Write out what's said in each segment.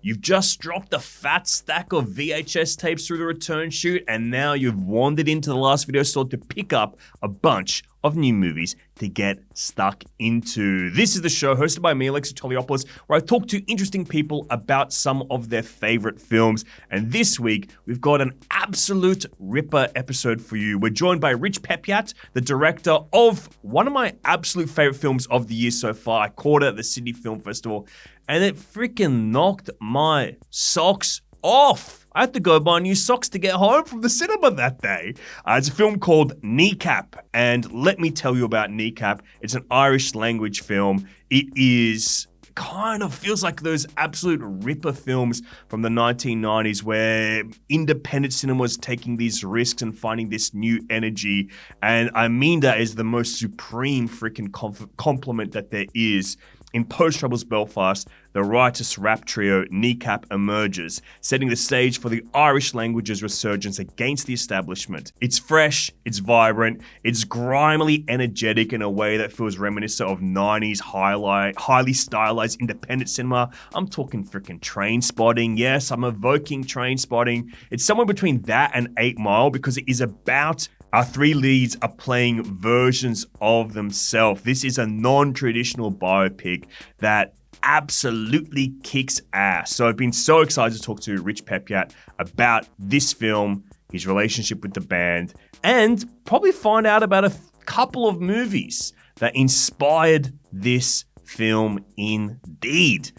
You've just dropped a fat stack of VHS tapes through the return chute, and now you've wandered into the last video store to pick up a bunch of new movies to get stuck into. This is the show hosted by me, Alexei Toliopoulos, where I talk to interesting people about some of their favorite films. And this week, we've got an absolute ripper episode for you. We're joined by Rich Peppiatt, the director of one of my absolute favorite films of the year so far. I caught it at the Sydney Film Festival, and it freaking knocked my socks off. I had to go buy new socks to get home from the cinema that day. It's a film called Kneecap, and let me tell you about Kneecap. It's an Irish language film. It is kind of feels like those absolute ripper films from the 1990s where independent cinema was taking these risks and finding this new energy. And I mean that is the most supreme freaking compliment that there is. In post-Troubles Belfast, the riotous rap trio Kneecap emerges, setting the stage for the Irish language's resurgence against the establishment. It's fresh, it's vibrant, it's grimily energetic in a way that feels reminiscent of 90s highly stylized independent cinema. I'm talking freaking Train Spotting. Yes, I'm evoking Train Spotting. It's somewhere between that and 8 Mile because it is about our three leads are playing versions of themselves. This is a non-traditional biopic that absolutely kicks ass. So I've been so excited to talk to Rich Peppiatt about this film, his relationship with the band, and probably find out about a couple of movies that inspired this film indeed.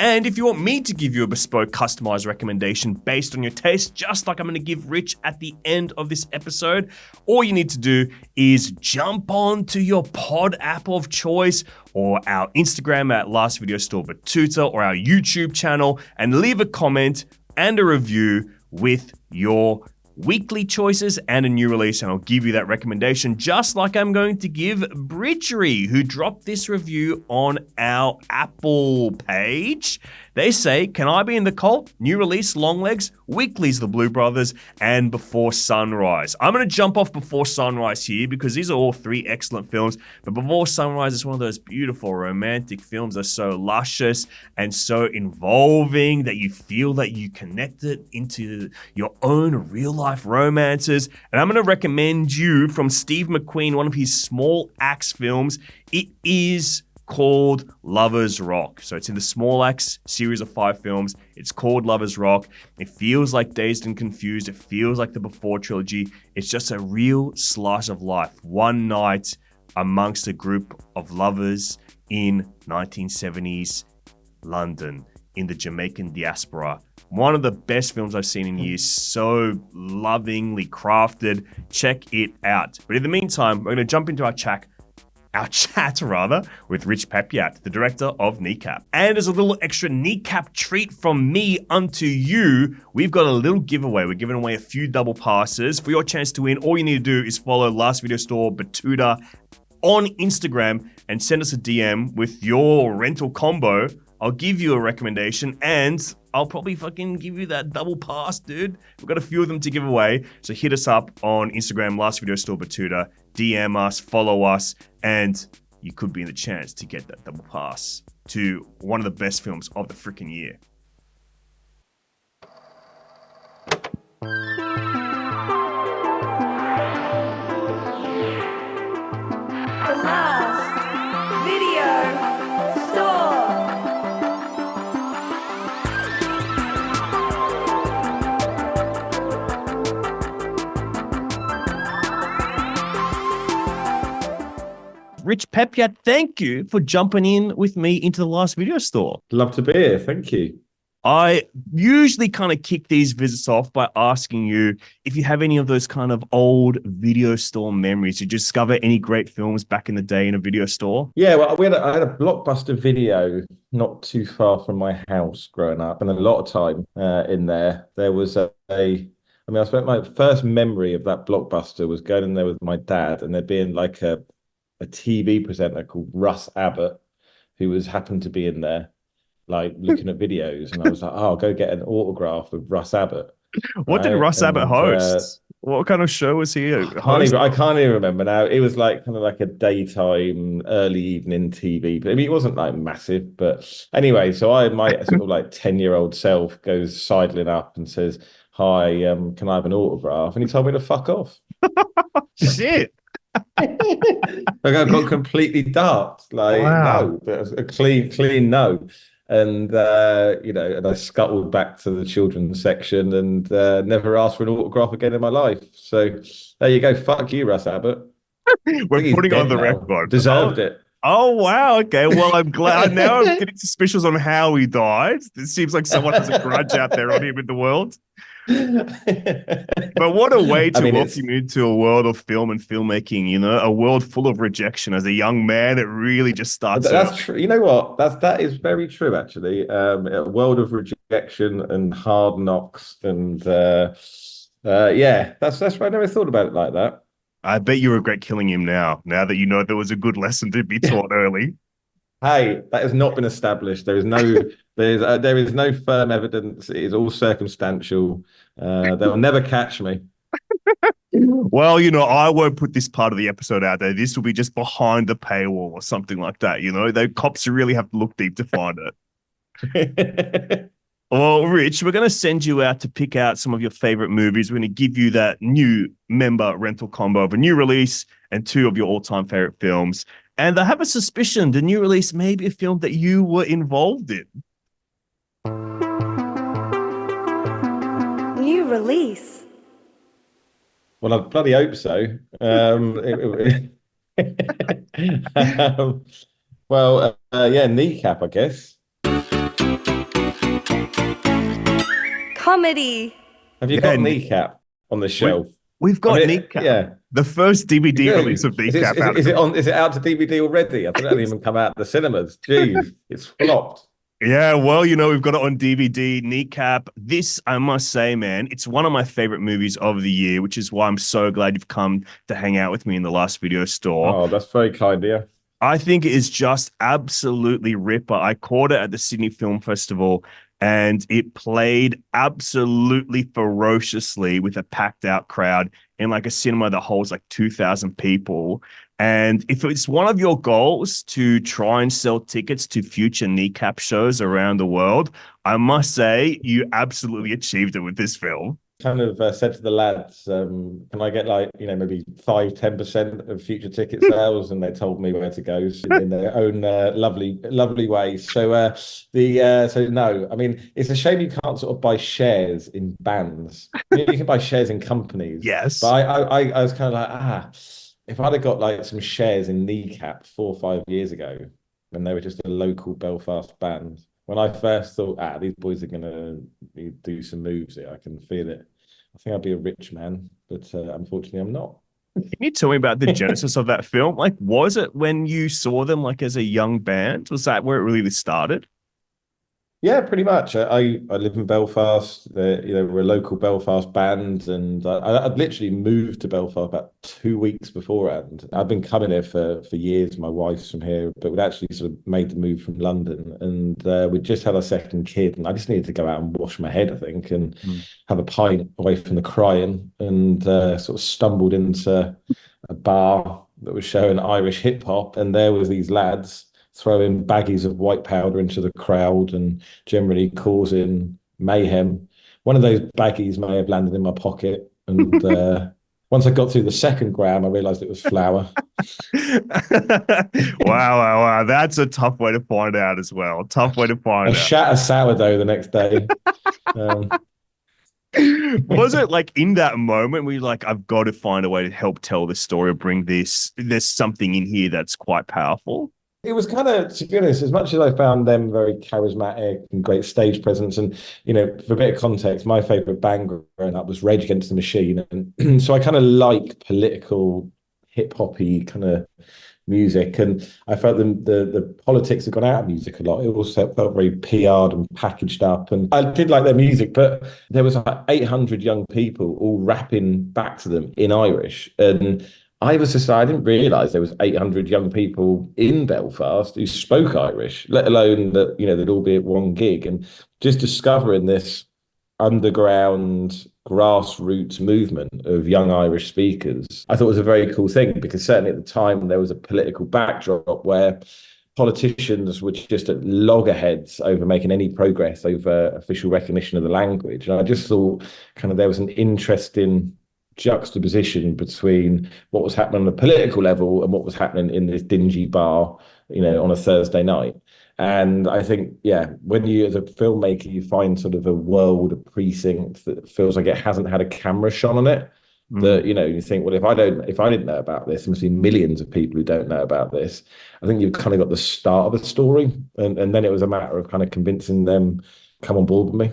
And if you want me to give you a bespoke, customized recommendation based on your taste, just like I'm going to give Rich at the end of this episode, all you need to do is jump on to your pod app of choice or our Instagram at Last Video Store Batuta or our YouTube channel and leave a comment and a review with your weekly choices and a new release, and I'll give you that recommendation just like I'm going to give Bridgery, who dropped this review on our Apple page. They say, can I be in the cult? New release, Longlegs, Weekly's The Blue Brothers, and Before Sunrise. I'm going to jump off Before Sunrise here because these are all three excellent films, but Before Sunrise is one of those beautiful romantic films that are so luscious and so involving that you feel that you connect it into your own real-life romances. And I'm going to recommend you from Steve McQueen, one of his Small Axe films. It is called Lovers Rock. So it's in the Small Axe series of 5 films. It's called Lovers Rock. It feels like Dazed and Confused. It feels like the Before trilogy. It's just a real slice of life. One night amongst a group of lovers in 1970s London in the Jamaican diaspora. One of the best films I've seen in years. So lovingly crafted. Check it out. But in the meantime, we're going to jump into our chat with Rich Peppiatt, the director of Kneecap. And as a little extra Kneecap treat from me unto you, we've got a little giveaway. We're giving away a few double passes. For your chance to win, all you need to do is follow Last Video Store Batuta on Instagram and send us a DM with your rental combo. I'll give you a recommendation and I'll probably fucking give you that double pass, dude. We've got a few of them to give away. So hit us up on Instagram, Last Video Store Batuta, DM us, follow us, and you could be in the chance to get that double pass to one of the best films of the freaking year. The Last Video Store. Rich Peppiatt, thank you for jumping in with me into the Last Video Store. Love to be here. Thank you. I usually kind of kick these visits off by asking you if you have any of those kind of old video store memories. Did you discover any great films back in the day in a video store? Yeah, well, I had a Blockbuster Video not too far from my house growing up, and a lot of time in there. There was I spent my first memory of that Blockbuster was going in there with my dad, and there being like a TV presenter called Russ Abbott, who happened to be in there, like looking at videos, and I was like, "Oh, I'll go get an autograph with Russ Abbott." What did Russ Abbott host? What kind of show was he a Can't host? I can't even remember now. It was like kind of like a daytime, early evening TV. But I mean, it wasn't like massive. But anyway, so my sort of like 10-year-old self goes sidling up and says, "Hi, can I have an autograph?" And he told me to fuck off. Shit. Like I got completely dark. Like Wow. no, but a clean no. And and I scuttled back to the children's section and never asked for an autograph again in my life. So there you go. Fuck you, Russ Abbott. I We're think he's putting on dead the now. record. Deserved it. Oh, wow. Okay. Well, I'm glad. Now I'm getting suspicious on how he died. It seems like someone has a grudge out there on him in the world. But what a way I to mean, it's welcome you into a world of film and filmmaking, a world full of rejection. As a young man, it really just starts early. that's true. You know what? That is very true, actually. A world of rejection and hard knocks, and yeah, that's right. I never thought about it like that. I bet you regret killing him now that you know there was a good lesson to be taught early. Hey, that has not been established. There is no firm evidence. It is all circumstantial. They'll never catch me. Well, I won't put this part of the episode out there. This will be just behind the paywall or something like that. The cops really have to look deep to find it. Well, Rich, we're going to send you out to pick out some of your favorite movies. We're going to give you that new member rental combo of a new release and two of your all-time favorite films. And I have a suspicion the new release may be a film that you were involved in. New release. Well, I bloody hope so. Yeah, Kneecap, I guess. Comedy. Have you Yeah, got Kneecap on the shelf? We've got Kneecap. Yeah. The first DVD release of Kneecap. Is it out to DVD already? I think it hasn't even come out to the cinemas. Jeez, it's flopped. Yeah, well, we've got it on DVD, Kneecap. This, I must say, man, it's one of my favorite movies of the year, which is why I'm so glad you've come to hang out with me in the last video store. Oh, that's very kind of you. I think it is just absolutely ripper. I caught it at the Sydney Film Festival and it played absolutely ferociously with a packed out crowd in like a cinema that holds like 2,000 people. And if it's one of your goals to try and sell tickets to future Kneecap shows around the world, I must say you absolutely achieved it with this film. Kind of said to the lads, can I get like, maybe 5-10% of future ticket sales? And they told me where to go in their own lovely way. So so no, I mean, it's a shame you can't sort of buy shares in bands. You can buy shares in companies. Yes. But I was kind of like, if I'd have got like some shares in Kneecap 4 or 5 years ago, when they were just a local Belfast band, when I first thought, these boys are going to do some moves here, I can feel it. I think I'd be a rich man, but unfortunately, I'm not. Can you tell me about the genesis of that film? Like, was it when you saw them like as a young band? Was that where it really started? Yeah, pretty much. I live in Belfast. We're a local Belfast band, and I'd literally moved to Belfast about 2 weeks beforehand. I've been coming here for years. My wife's from here, but we'd actually sort of made the move from London, and we just had our second kid, and I just needed to go out and wash my head, I think, and have a pint away from the crying, and sort of stumbled into a bar that was showing Irish hip hop, and there was these lads throwing baggies of white powder into the crowd and generally causing mayhem. One of those baggies may have landed in my pocket. And once I got through the second gram, I realized it was flour. Wow. That's a tough way to find out as well. Tough way to find I out. shat a sourdough the next day. Was it like in that moment where you're like, I've got to find a way to help tell this story or bring this, there's something in here that's quite powerful? It was kind of, to be honest, as much as I found them very charismatic and great stage presence, and for a bit of context, my favorite band growing up was Rage Against the Machine, and so I kind of like political hip hoppy kind of music, and I felt the politics had gone out of music a lot. It also felt very PR'd and packaged up, and I did like their music, but there was like 800 young people all rapping back to them in Irish, and I didn't realise there was 800 young people in Belfast who spoke Irish, let alone that, they'd all be at one gig. And just discovering this underground grassroots movement of young Irish speakers, I thought was a very cool thing, because certainly at the time there was a political backdrop where politicians were just at loggerheads over making any progress over official recognition of the language. And I just thought kind of there was an interesting juxtaposition between what was happening on a political level and what was happening in this dingy bar, on a Thursday night. And I think, yeah, when you, as a filmmaker, you find sort of a world, a precinct that feels like it hasn't had a camera shone on it, that, you think, well, if I didn't know about this, there must be millions of people who don't know about this. I think you've kind of got the start of a story. And then it was a matter of kind of convincing them, come on board with me.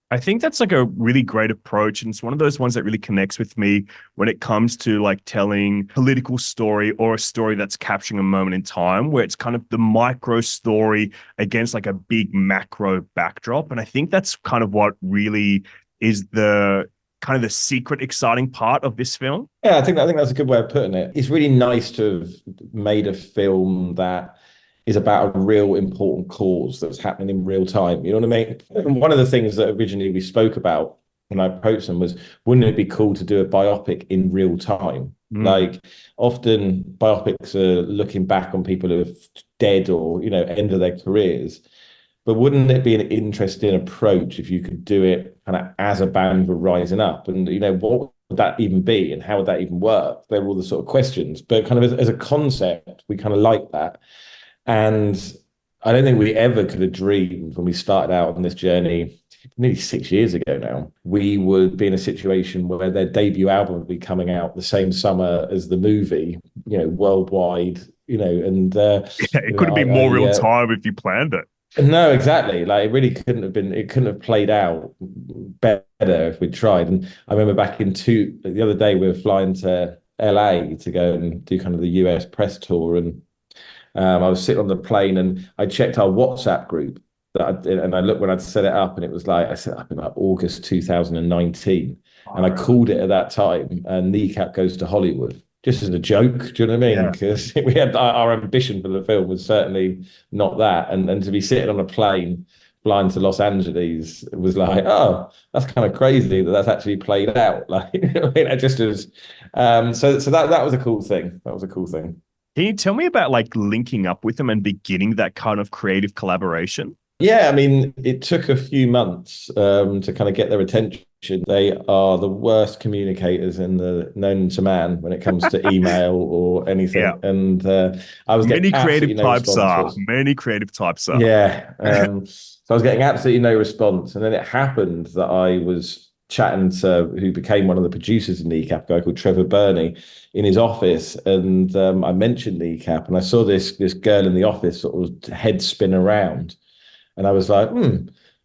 I think that's like a really great approach. And it's one of those ones that really connects with me when it comes to like telling political story or a story that's capturing a moment in time, where it's kind of the micro story against like a big macro backdrop. And I think that's kind of what really is the kind of the secret exciting part of this film. Yeah, I think that's a good way of putting it. It's really nice to have made a film that is about a real important cause that's happening in real time. You know what I mean? And one of the things that originally we spoke about when I approached them was, wouldn't it be cool to do a biopic in real time? Like, often biopics are looking back on people who are dead or, end of their careers. But wouldn't it be an interesting approach if you could do it kind of as a band were rising up? And, what would that even be? And how would that even work? They're all the sort of questions. But kind of as a concept, we kind of like that. And I don't think we ever could have dreamed when we started out on this journey, nearly 6 years ago now, we would be in a situation where their debut album would be coming out the same summer as the movie, worldwide, and it couldn't be more real time if you planned it. No, exactly. Like, it really it couldn't have played out better if we tried. And I remember the other day we were flying to LA to go and do kind of the US press tour, and I was sitting on the plane and I checked our WhatsApp group and I looked when I'd set it up, and it was like, I set it up in like August 2019. And I called it at that time, Kneecap Goes to Hollywood, just as a joke. Do you know what I mean? Because we had our ambition for the film was certainly not that. And to be sitting on a plane flying to Los Angeles was like, oh, that's kind of crazy that's actually played out. Like, it just was. So that was a cool thing. That was a cool thing. Can you tell me about like linking up with them and beginning that kind of creative collaboration? Yeah, I mean, it took a few months to kind of get their attention. They are the worst communicators known to man when it comes to email or anything. Yeah. And I was getting many creative types are. Yeah. So I was getting absolutely no response. And then it happened that I was chatting to who became one of the producers of Kneecap, a guy called Trevor Burney, in his office, and I mentioned Kneecap, and I saw this girl in the office sort of head spin around, and I was like,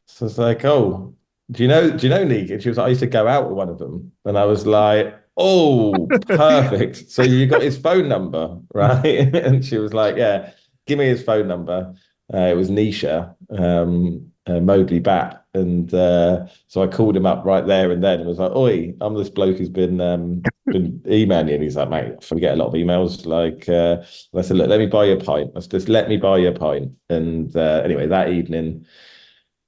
So I was like, oh, do you know Kneecap? She was like, I used to go out with one of them, and I was like, oh, perfect. So you got his phone number, right? And she was like, yeah, give me his phone number. It was Nisha, Móglaí back. And so I called him up right there and then and was like, oi, I'm this bloke who's been emailing you. And he's like, mate, I get a lot of emails. Like, and I said, look, let me buy you a pint. Let me buy you a pint. And anyway, that evening,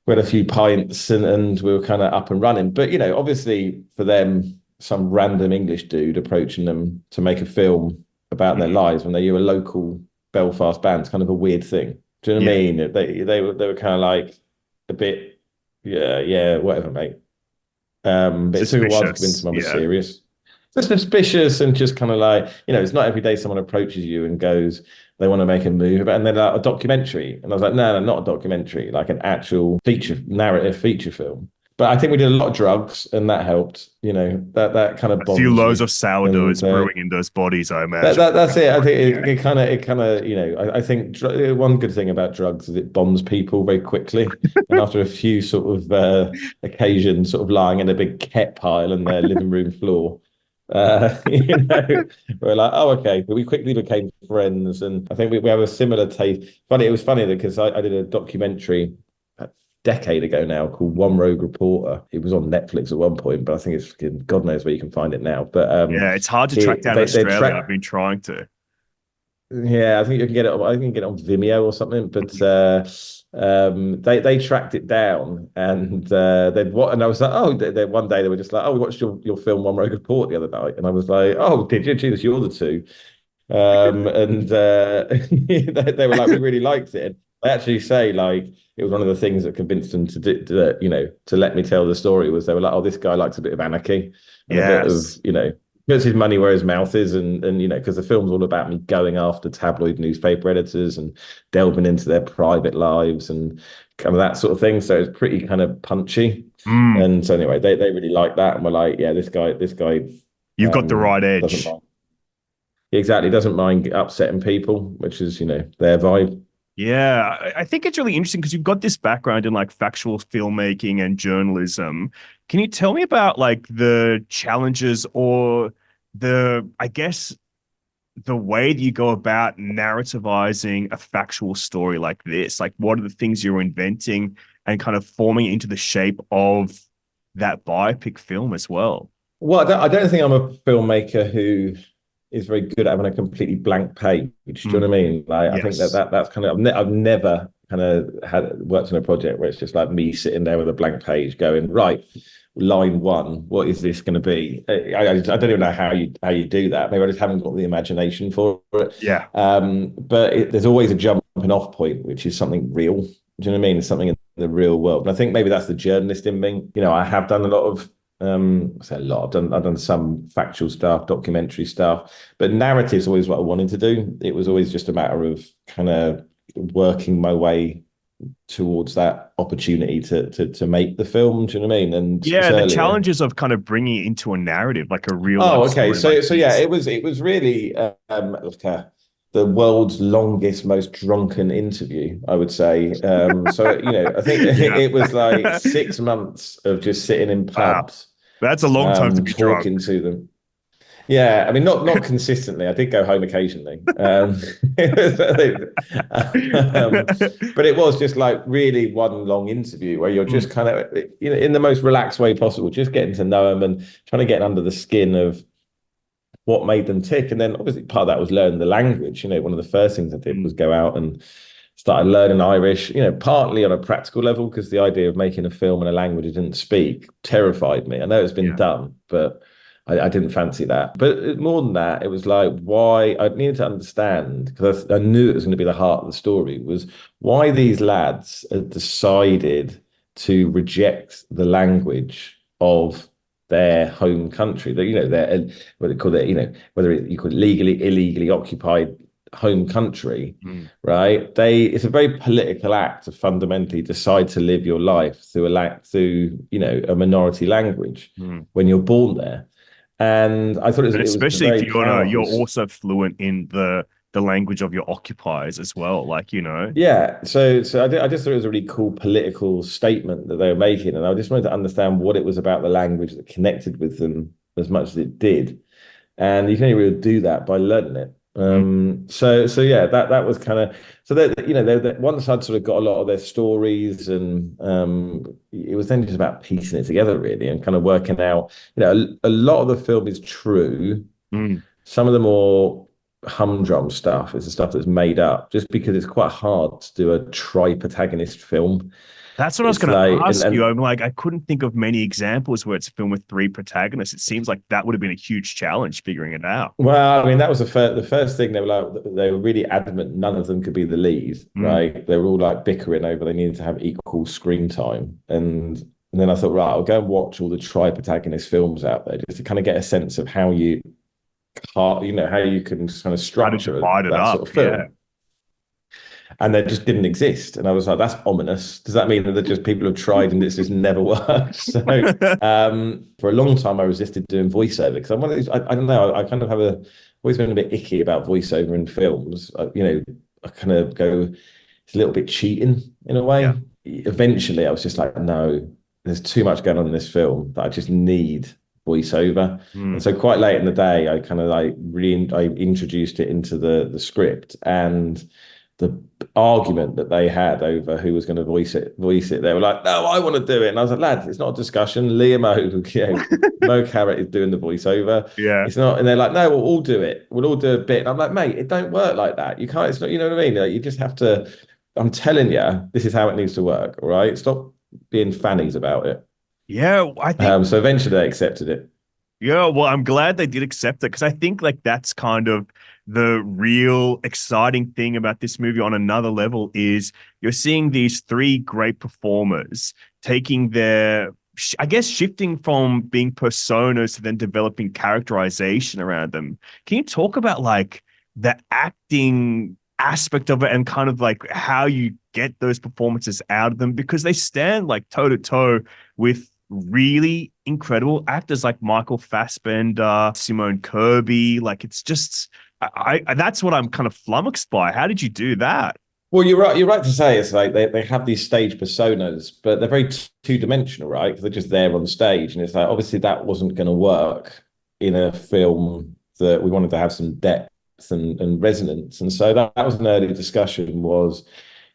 we had a few pints and we were kind of up and running. But, obviously for them, some random English dude approaching them to make a film about their lives when they're a local Belfast band, it's kind of a weird thing. Do you know what I mean? They were kind of like a bit, yeah, whatever, mate. But it took a while to convince them I was serious. Just suspicious and just kind of like, it's not every day someone approaches you and goes, they want to make a movie about, and they're like, a documentary. And I was like, no, not a documentary, like an actual narrative feature film. But I think we did a lot of drugs, and that helped. That kind of a few loads of sourdoughs brewing in those bodies, I imagine. That's it. I think it kind of. I think one good thing about drugs is it bonds people very quickly. And after a few sort of occasions, sort of lying in a big ket pile on their living room floor, we're like, oh, okay. But we quickly became friends, and I think we have a similar taste. It was funny because I did a documentary decade ago now called One Rogue Reporter. It was on Netflix at one point, but I think it's God knows where you can find it now. But it's hard to track down in Australia. I've been trying to. Yeah, I think you can get it. I can get it on Vimeo or something. But they tracked it down, and and I was like, oh, one day they were just like, oh, we watched your film One Rogue Report the other night, and I was like, oh, did you? Jesus, you're the two. And they were like, we really liked it. And they actually say like it was one of the things that convinced them to do that, to let me tell the story was they were like, oh, this guy likes a bit of anarchy and a bit of, Yes. puts his money where his mouth is, and because the film's all about me going after tabloid newspaper editors and delving into their private lives and kind of that sort of thing. So it's pretty kind of punchy. Mm, And so anyway, they really liked that and were like, yeah, this guy you've got the right doesn't edge. mind. Exactly, doesn't mind upsetting people, which is, their vibe. Yeah, I think it's really interesting because you've got this background in like factual filmmaking and journalism. Can you tell me about like the challenges or I guess, the way that you go about narrativizing a factual story like this? Like, what are the things you're inventing and kind of forming it into the shape of that biopic film as well? Well, I don't think I'm a filmmaker who is very good at having a completely blank page. Do you know Mm, what I mean? Like, I think yes. that's kind of I've never kind of had worked on a project where it's just like me sitting there with a blank page going, right, line one, what is this going to be? I don't even know how you do that. Maybe I just haven't got the imagination for it. Yeah. But there's always a jumping off point, which is something real. Do you know what I mean? It's something in the real world. And I think maybe that's the journalist in me. I have done a lot of I say a lot. I've done some factual stuff, documentary stuff, but narrative's always what I wanted to do. It was always just a matter of kind of working my way towards that opportunity to make the film. Do you know what I mean? And Yeah, the certainly, challenges of kind of bringing it into a narrative, like a real life oh, okay. story like So yeah, this. it was really like the world's longest, most drunken interview, I would say. So I think Yeah. it was like 6 months of just sitting in Wow. pubs, That's a long time to be drunk. talking to them. Yeah, I mean, not consistently. I did go home occasionally, but it was just like really one long interview where you're just Mm, kind of, in the most relaxed way possible, just getting to know them and trying to get under the skin of what made them tick. And then obviously part of that was learn the language. One of the first things I did was mm. go out and started learning Irish, partly on a practical level, because the idea of making a film in a language I didn't speak terrified me. I know it's been Yeah. done, but I didn't fancy that. But more than that, it was like why I needed to understand, because I knew it was going to be the heart of the story, was why these lads had decided to reject the language of their home country. That their what they call it, whether you call it legally, illegally occupied home country, Mm, right? It's a very political act to fundamentally decide to live your life through a minority language mm. when you're born there. And I thought And it was a especially if very you're powerful. also fluent in the language of your occupiers as well. Like, Yeah, so I just thought it was a really cool political statement that they were making, and I just wanted to understand what it was about the language that connected with them as much as it did. And you can only really do that by learning it. mm, So yeah, that was kind of so that once I'd sort of got a lot of their stories, and it was then just about piecing it together really, and kind of working out. A lot of the film is true. mm. Some of the more humdrum stuff is the stuff that's made up, just because it's quite hard to do a tri-protagonist film. That's what I was It's going to like, ask you. and I'm like, I couldn't think of many examples where it's a film with three protagonists. It seems like that would have been a huge challenge figuring it out. well, I mean, that was the first thing. They were really adamant none of them could be the lead, Mm, right? They were all like bickering over they needed to have equal screen time. And then I thought, right, I'll go and watch all the tri-protagonist films out there just to kind of get a sense of how how you can kind of how to structure divide it that up. sort of Yeah. film. And they just didn't exist. And I was like, that's ominous. Does that mean that just people have tried and it's just never worked? So for a long time, I resisted doing voiceover because I'm one of these. I don't know. I kind of always been a bit icky about voiceover in films. I kind of go, it's a little bit cheating in a Yeah. way. Eventually, I was just like, no, there's too much going on in this film that I just need voiceover. And Mm, so quite late in the day, I kind of like I introduced it into the script, and the argument that they had over who was going to voice it. They were like, no, I want to do it. And I was like, lads, it's not a discussion. Mo Chara is doing the voiceover. Yeah. It's not, and they're like, no, we'll all do it. We'll all do a bit. And I'm like, mate, it don't work like that. You can't, it's not, you know what I mean? Like, you just have to, I'm telling you, this is how it needs to work. All right. Stop being fannies about it. Yeah, I think So eventually they accepted it. Yeah, well, I'm glad they did accept it because I think like that's kind of the real exciting thing about this movie on another level is you're seeing these three great performers taking I guess, shifting from being personas to then developing characterization around them. Can you talk about like the acting aspect of it and kind of like how you get those performances out of them? Because they stand like toe to toe with really incredible actors like Michael Fassbender, Simone Kirby. Like it's just, I that's what I'm kind of flummoxed by. How did you do that? Well, you're right. You're right to say it's like they have these stage personas, but they're very two-dimensional, right? Because they're just there on stage, and it's like obviously that wasn't going to work in a film that we wanted to have some depth and resonance. And so that was an early discussion. Was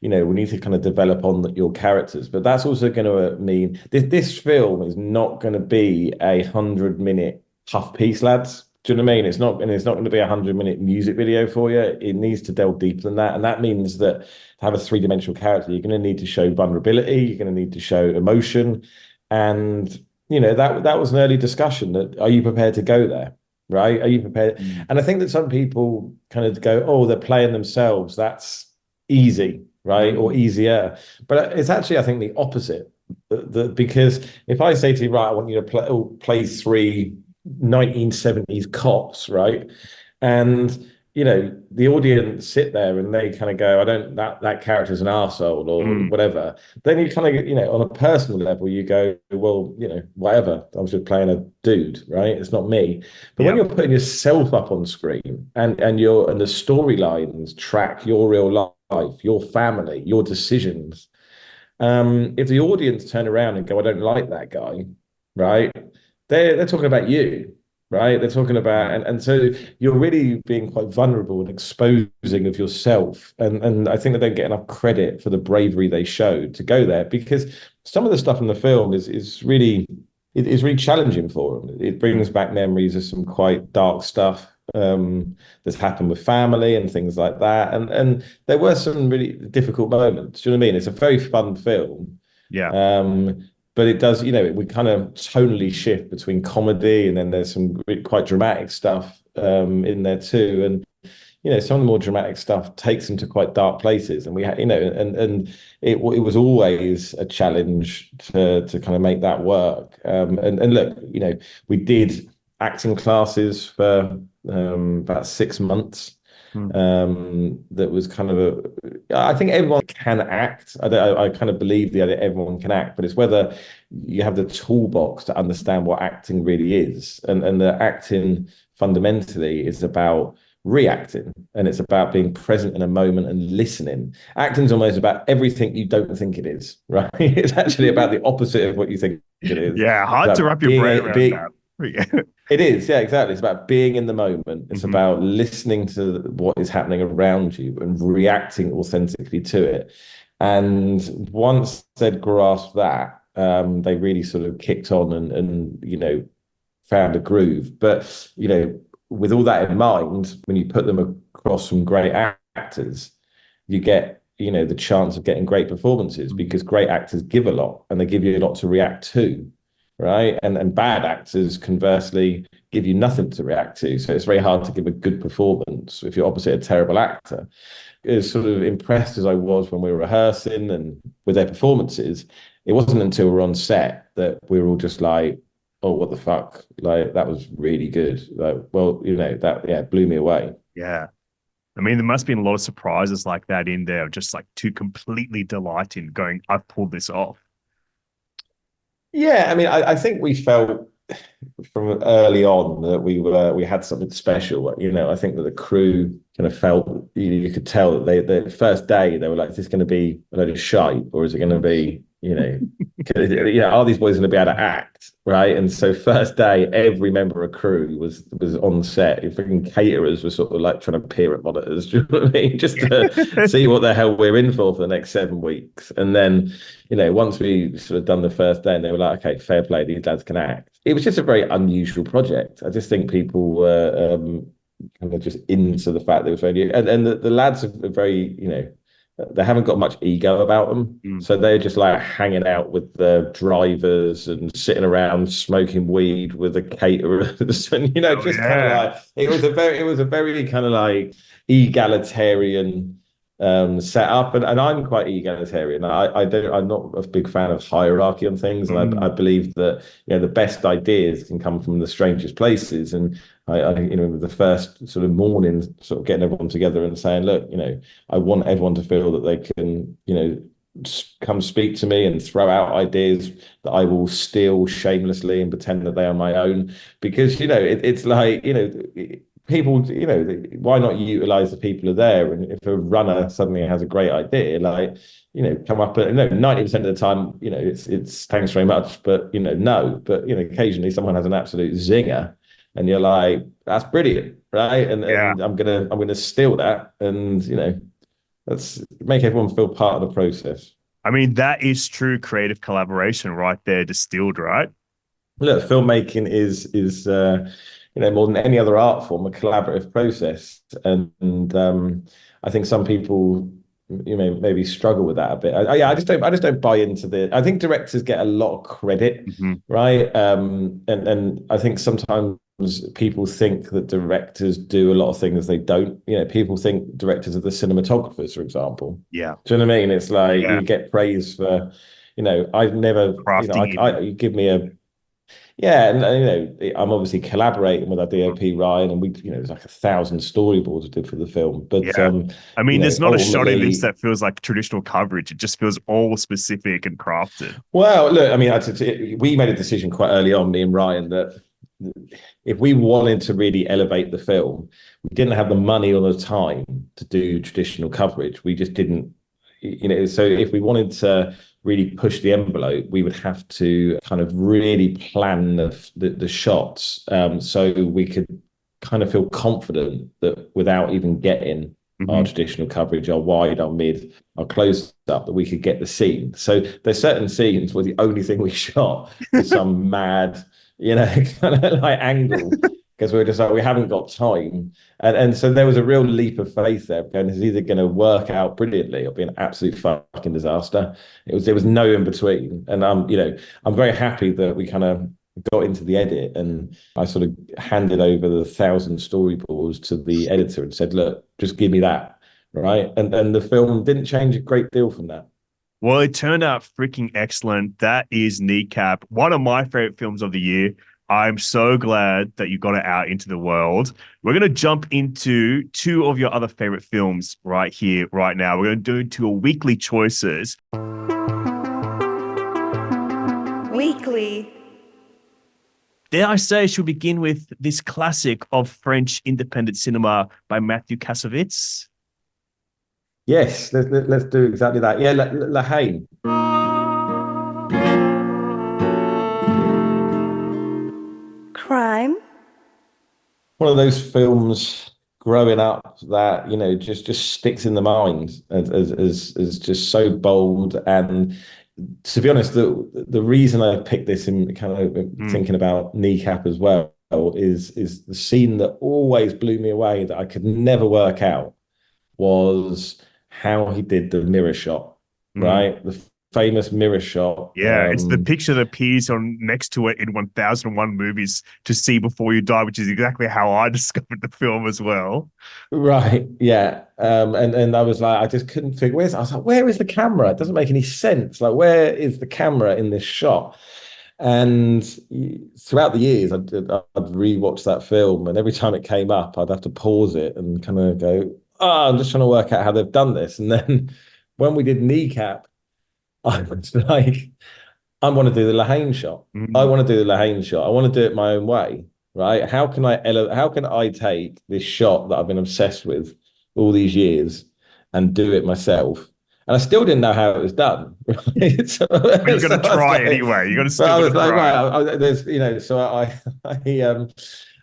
we need to kind of develop on your characters, but that's also going to mean this film is not going to be 100-minute puff piece, lads. Do you know what I mean? It's not going to be 100-minute music video for you. It needs to delve deeper than that. And that means that to have a three-dimensional character, you're going to need to show vulnerability, you're going to need to show emotion. And, that was an early discussion that, are you prepared to go there? Right? Are you prepared? And I think that some people kind of go, oh, they're playing themselves. That's easy, right? Or easier. But it's actually, I think, the opposite. Because if I say to you, right, I want you to play three 1970s cops, right? And the audience sit there and they kind of go, I don't, that character's an arsehole or whatever. Then you kind of, on a personal level, you go, well, whatever. I'm just playing a dude, right? It's not me. But when you're putting yourself up on screen and the storylines track your real life, your family, your decisions. If the audience turn around and go, I don't like that guy, right? They're talking about you, right? They're talking about, and so you're really being quite vulnerable and exposing of yourself. And I think they don't get enough credit for the bravery they showed to go there, because some of the stuff in the film is really challenging for them. It brings back memories of some quite dark stuff that's happened with family and things like that. And there were some really difficult moments. Do you know what I mean? It's a very fun film. Yeah. But it does, we kind of tonally shift between comedy and then there's some quite dramatic stuff in there too. And, some of the more dramatic stuff takes them to quite dark places. And we had, and it was always a challenge to kind of make that work. And look, we did acting classes for about 6 months. That was kind of I think everyone can act. I kind of believe the idea everyone can act, but it's whether you have the toolbox to understand what acting really is. And the acting fundamentally is about reacting, and it's about being present in a moment and listening. Acting's almost about everything you don't think it is, right? It's actually about the opposite of what you think it is. Yeah, hard to wrap your brain around that. It is, yeah, exactly. It's about being in the moment. It's about listening to what is happening around you and reacting authentically to it. And once they'd grasped that, they really sort of kicked on and found a groove. But, with all that in mind, when you put them across some great actors, you get, the chance of getting great performances, because great actors give a lot and they give you a lot to react to. Right. And bad actors conversely give you nothing to react to. So it's very hard to give a good performance if you're opposite a terrible actor. As sort of impressed as I was when we were rehearsing and with their performances, it wasn't until we were on set that we were all just like, oh, what the fuck? Like, that was really good. Like, well, that blew me away. Yeah. I mean, there must be a lot of surprises like that in there, just like to completely delight in going, I've pulled this off. Yeah, I mean, I think we felt from early on that we had something special. I think that the crew kind of felt, you could tell that the first day they were like, is this going to be a load of shite, or is it going to be Are these boys going to be able to act, right? And so first day, every member of crew was on set. Freaking caterers were sort of like trying to peer at monitors, do you know what I mean? Just to see what the hell we're in for the next 7 weeks. And then, once we sort of done the first day, and they were like, okay, fair play, these lads can act. It was just a very unusual project. I just think people were kind of just into the fact that it was very, and the lads are very, they haven't got much ego about them. So they're just like hanging out with the drivers and sitting around smoking weed with the caterers. And, kind of like, it was a very kind of like egalitarian setup. And I'm quite egalitarian. I'm not a big fan of hierarchy on things. And I believe that, the best ideas can come from the strangest places. And the first sort of morning, sort of getting everyone together and saying, look, I want everyone to feel that they can, come speak to me and throw out ideas that I will steal shamelessly and pretend that they are my own. Because, it's like, people, why not utilize the people who are there? And if a runner suddenly has a great idea, like, come up and 90% of the time, it's thanks very much, but, no. But, occasionally someone has an absolute zinger. And you're like, that's brilliant, right? And I'm gonna steal that, and let's make everyone feel part of the process. I mean, that is true creative collaboration right there, distilled, right? Look, filmmaking is more than any other art form, a collaborative process, and I think some people maybe struggle with that a bit. I just don't buy into the. I think directors get a lot of credit, right? And I think sometimes people think that directors do a lot of things they don't. People think directors are the cinematographers, for example. Yeah. Do you know what I mean? It's like you get praise for, I've never, you give me a. Yeah, and I'm obviously collaborating with our DOP Ryan, and we, there's like 1,000 storyboards we did for the film. But I mean, there's not a shot in this that feels like traditional coverage. It just feels all specific and crafted. Well, look, I mean, we made a decision quite early on, me and Ryan, that if we wanted to really elevate the film, we didn't have the money or the time to do traditional coverage. We just didn't, so if we wanted to really push the envelope, we would have to kind of really plan the shots, so we could kind of feel confident that without even getting our traditional coverage, our wide, our mid, our close up, that we could get the scene. So there's certain scenes where the only thing we shot was some mad, kind of like angle, because we were just like, we haven't got time. And so there was a real leap of faith there, going, it's either going to work out brilliantly or be an absolute fucking disaster. There was no in between. And I'm very happy that we kind of got into the edit, and I sort of handed over the 1,000 storyboards to the editor and said, look, just give me that, right? And the film didn't change a great deal from that. Well, it turned out freaking excellent. That is Kneecap, one of my favorite films of the year. I'm so glad that you got it out into the world. We're going to jump into two of your other favorite films right here, right now. We're going to do into a weekly choices. Weekly. Dare I say, should we begin with this classic of French independent cinema by Matthew Kassovitz? Yes, let's do exactly that. Yeah, La Haine. Crime. One of those films growing up that just sticks in the mind as just so bold. And to be honest, the reason I picked this in kind of thinking about Kneecap as well is the scene that always blew me away, that I could never work out, was how he did the mirror shot, right? The famous mirror shot. Yeah, it's the picture that appears on next to it in 1001 Movies to See Before You Die, which is exactly how I discovered the film as well. Right, yeah. And I was like, I just couldn't figure I was like, where is the camera? It doesn't make any sense. Like, where is the camera in this shot? And throughout the years, I'd rewatch that film, and every time it came up, I'd have to pause it and kind of go, I'm just trying to work out how they've done this. And then when we did Kneecap, I was like, I want to do the La Haine shot. I want to do the La Haine shot. I want to do it my own way, right? How can I take this shot that I've been obsessed with all these years and do it myself? and I still didn't know how it was done. Right? So, But you got to try anyway. You got to still I was like, try. right, there's, so I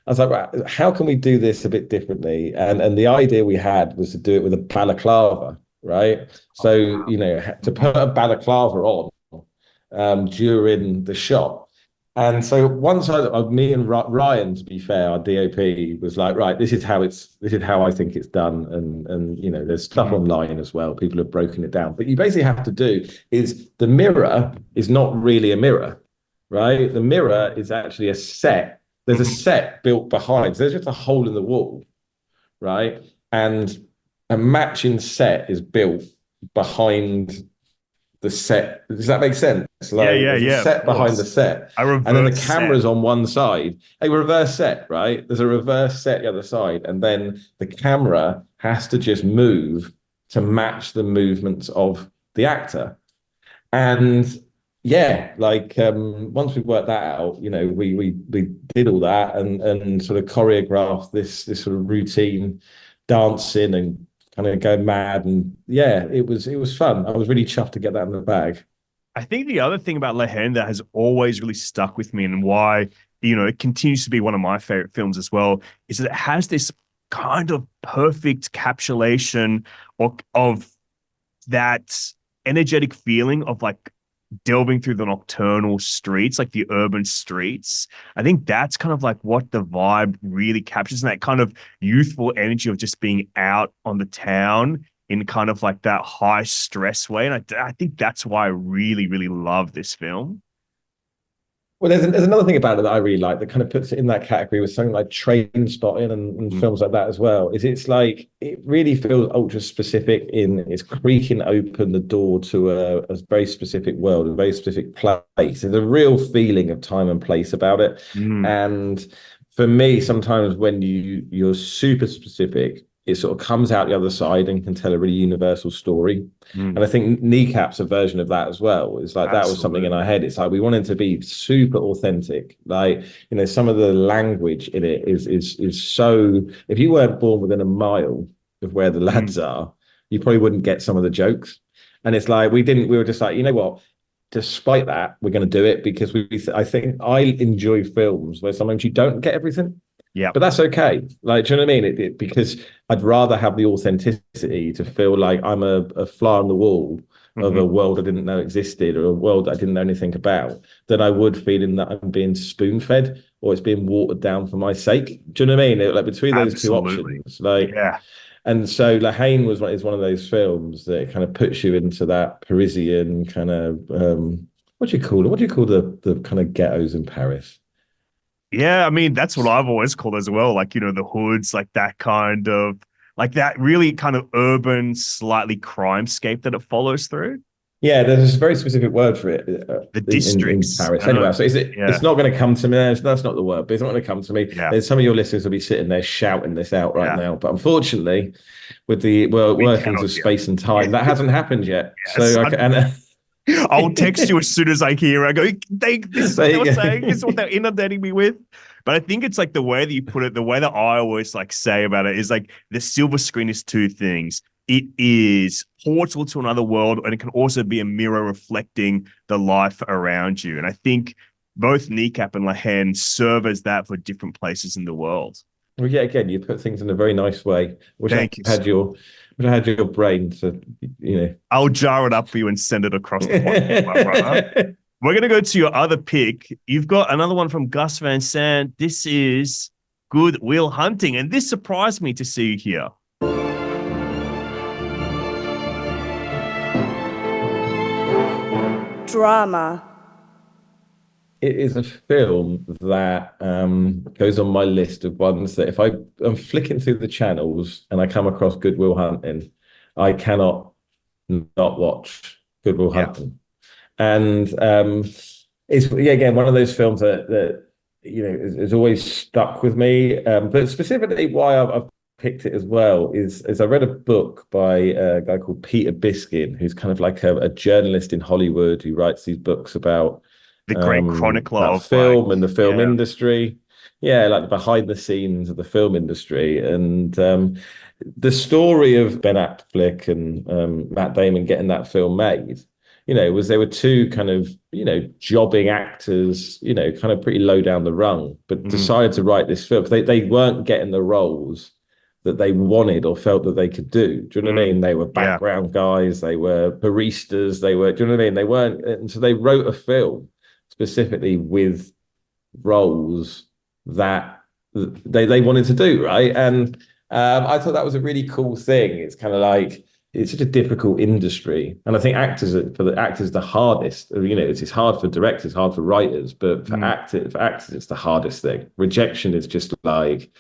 was like, right, how can we do this a bit differently? And the idea we had was to do it with a balaclava, right? So, to put a balaclava on during the shot. And so once me and Ryan, to be fair, our DOP was like, right, this is how I think it's done. And there's stuff online as well. People have broken it down. But you basically have to do is the mirror is not really a mirror, right? The mirror is actually a set. There's a set built behind. So there's just a hole in the wall, right? And a matching set is built behind the set. Does that make sense? Like, yeah. A set behind the set, and then the camera's on one side. A reverse set, right? There's a reverse set the other side, and then the camera has to just move to match the movements of the actor. And yeah, once we worked that out, we did all that and sort of choreographed this sort of routine dancing and kind of go mad. And yeah, it was fun. I was really chuffed to get that in the bag. I think the other thing about La Haine that has always really stuck with me and why, it continues to be one of my favorite films as well, is that it has this kind of perfect capsulation of that energetic feeling of like delving through the nocturnal streets, like the urban streets. I think that's kind of like what the vibe really captures, and that kind of youthful energy of just being out on the town in kind of like that high stress way. And I think that's why I really, really love this film. Well, there's another thing about it that I really like that kind of puts it in that category with something like Train Spotting and films like that as well. It's like it really feels ultra specific in it's creaking open the door to a very specific world, a very specific place. There's a real feeling of time and place about it. And for me, sometimes when you're super specific, it sort of comes out the other side and can tell a really universal story. And I think Kneecap's a version of that as well. It's like that was something in our head. It's like we wanted to be super authentic. Like, some of the language in it is so, if you weren't born within a mile of where the lads are, you probably wouldn't get some of the jokes. And it's like we were just like, you know what? Despite that, we're going to do it because I think I enjoy films where sometimes you don't get everything. Yeah, but that's okay. Like, do you know what I mean? Because I'd rather have the authenticity to feel like I'm a fly on the wall of a world I didn't know existed or a world I didn't know anything about than I would feeling that I'm being spoon fed or it's being watered down for my sake. Do you know what I mean? Like between those two options, And so La Haine is one of those films that kind of puts you into that Parisian kind of what do you call it? What do you call the kind of ghettos in Paris? Yeah, I mean, that's what I've always called as well. Like, the hoods, like that kind of, like that really kind of urban, slightly crimescape that it follows through. Yeah, there's a very specific word for it. The districts. In Paris. Anyway, so it's not going to come to me. That's not the word, but it's not going to come to me. Yeah. There's some of your listeners will be sitting there shouting this out right now. But unfortunately, with the workings of space and time, that hasn't happened yet. Yes, so I'll text you as soon as I hear. I go, this is what they were saying. This is what they're inundating me with. But I think it's like the way that you put it, the way that I always like say about it is like the silver screen is two things. It is portal to another world, and it can also be a mirror reflecting the life around you. And I think both Kneecap and La Haine serve as that for different places in the world. Well, yeah, again, you put things in a very nice way. I had your brain to, I'll jar it up for you and send it across the podcast, my brother. We're going to go to your other pick. You've got another one from Gus Van Sant. This is Good Will Hunting, and this surprised me to see you here. Drama. It is a film that goes on my list of ones that if I'm flicking through the channels and I come across Good Will Hunting, I cannot not watch Good Will Hunting. And it's again one of those films that is always stuck with me. But specifically why I've picked it as well is I read a book by a guy called Peter Biskin, who's kind of like a journalist in Hollywood who writes these books about the great chronicler of film and the film industry. yeah, like the behind the scenes of the film industry. And the story of Ben Affleck and Matt Damon getting that film made, was they were two kind of, jobbing actors, kind of pretty low down the rung, but decided to write this film. They weren't getting the roles that they wanted or felt that they could do. Do you know what I mean? They were Yeah. background guys, they were baristas, do you know what I mean? They weren't, and so they wrote a film specifically with roles that they wanted to do, right? And I thought that was a really cool thing. It's kind of like it's such a difficult industry, and I think for the actors the hardest. It's hard for directors, hard for writers, but for actors it's the hardest thing. Rejection is just like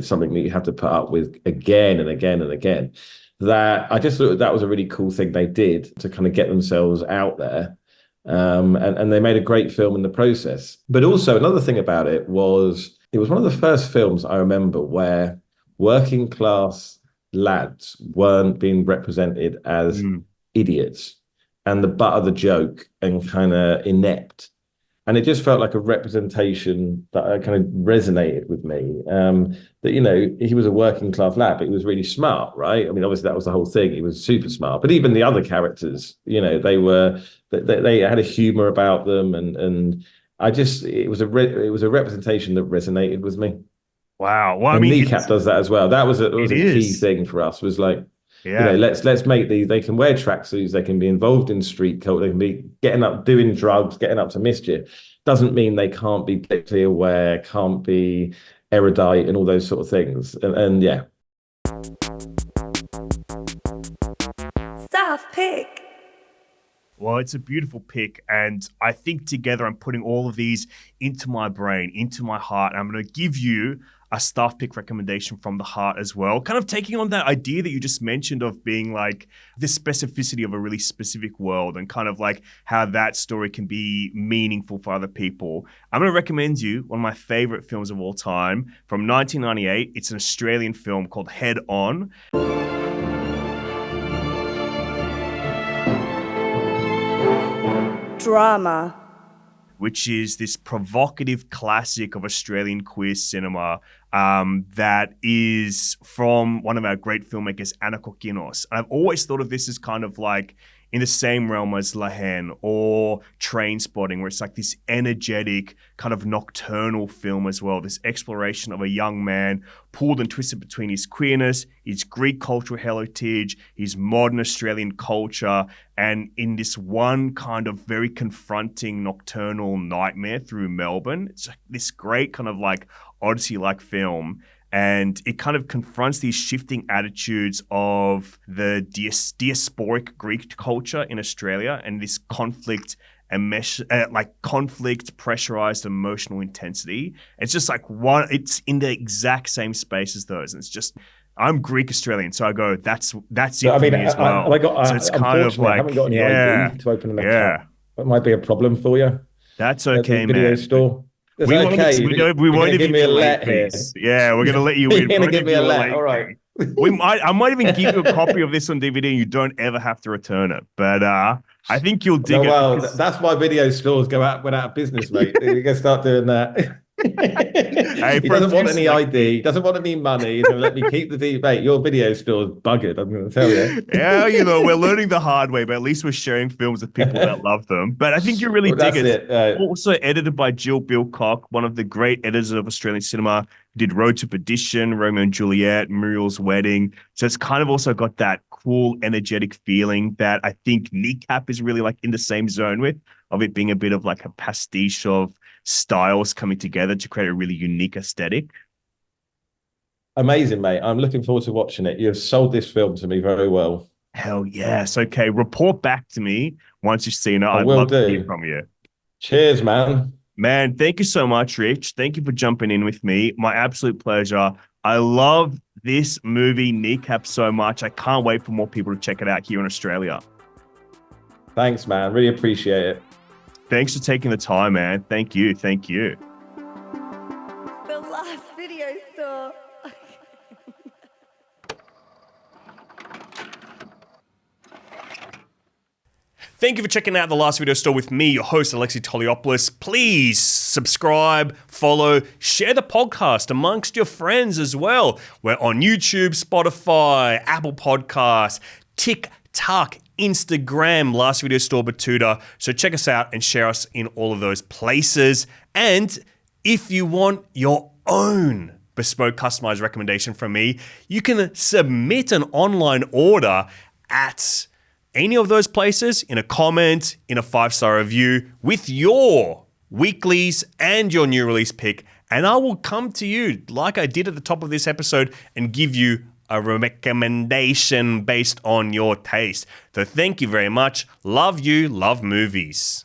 something that you have to put up with again and again and again. That I just thought that was a really cool thing they did to kind of get themselves out there. And they made a great film in the process. But also another thing about it was one of the first films I remember where working class lads weren't being represented as idiots and the butt of the joke and kind of inept. And it just felt like a representation that kind of resonated with me. That he was a working class lad, but he was really smart, right? I mean, obviously that was the whole thing. He was super smart. But even the other characters, they had a humor about them, and it was a representation that resonated with me. Wow. Well, I And mean, Kneecap does that as well. That was it a key is. thing for us. Was like, Yeah. let's make these. They can wear tracksuits. They can be involved in street culture. They can be getting up, doing drugs, getting up to mischief. Doesn't mean they can't be politically aware, can't be erudite, and all those sort of things. And yeah. Staff pick. Well, it's a beautiful pick. And I think together I'm putting all of these into my brain, into my heart. And I'm going to give you a staff pick recommendation from the heart as well. Kind of taking on that idea that you just mentioned of being like the specificity of a really specific world and kind of like how that story can be meaningful for other people. I'm going to recommend you one of my favorite films of all time from 1998. It's an Australian film called Head On. Drama. Which is this provocative classic of Australian queer cinema that is from one of our great filmmakers, Anna Kokinos. And I've always thought of this as kind of like in the same realm as Haine or Trainspotting, where it's like this energetic kind of nocturnal film as well, this exploration of a young man pulled and twisted between his queerness, his Greek cultural heritage, his modern Australian culture, and in this one kind of very confronting nocturnal nightmare through Melbourne. It's like this great kind of like Odyssey-like film. And it kind of confronts these shifting attitudes of the diasporic Greek culture in Australia and this conflict and conflict, pressurized emotional intensity. It's just like it's in the exact same space as those. And it's just, I'm Greek Australian, so I go, that's it for me as well. So it's kind of like, I haven't got any ID to open an account. That might be a problem for you. That's At okay, the video man. store. It's We okay. won't give give me you a a late let here. fees. Yeah, we're gonna let you You're in. gonna give me a let. All right. I might even give you a copy of this on DVD and you don't ever have to return it. But I think you'll dig it. Well, that's why video stores went out of business, mate. We're gonna start doing that. Hey, he doesn't want any ID, doesn't want any money. He's gonna let me keep the debate. Your video store's buggered, I'm gonna tell you. Yeah, we're learning the hard way, but at least we're sharing films with people that love them. But I think you really dig it. Also edited by Jill Bilcock, one of the great editors of Australian cinema. Did Road to Perdition, Romeo and Juliet, Muriel's Wedding. So it's kind of also got that cool, energetic feeling that I think Kneecap is really like in the same zone with, of it being a bit of like a pastiche of styles coming together to create a really unique aesthetic. Amazing, mate. I'm looking forward to watching it. You've sold this film to me very well. Hell yes. Okay, report back to me once you've seen it. I'd will love to do. hear from you. Cheers, man. Man, thank you so much, Rich. Thank you for jumping in with me. My absolute pleasure. I love this movie, Kneecap, so much. I can't wait for more people to check it out here in Australia. Thanks, man. Really appreciate it. Thanks for taking the time, man. Thank you. Thank you. The last video store. Thank you for checking out The Last Video Store with me, your host, Alexei Toliopoulos. Please subscribe, follow, share the podcast amongst your friends as well. We're on YouTube, Spotify, Apple Podcasts, TikTok, Instagram, Last Video Store Batuta. So check us out and share us in all of those places. And if you want your own bespoke customized recommendation from me, you can submit an online order at any of those places, in a comment, in a 5-star review, with your weeklies and your new release pick, and I will come to you like I did at the top of this episode and give you a recommendation based on your taste. So thank you very much. Love you, love movies.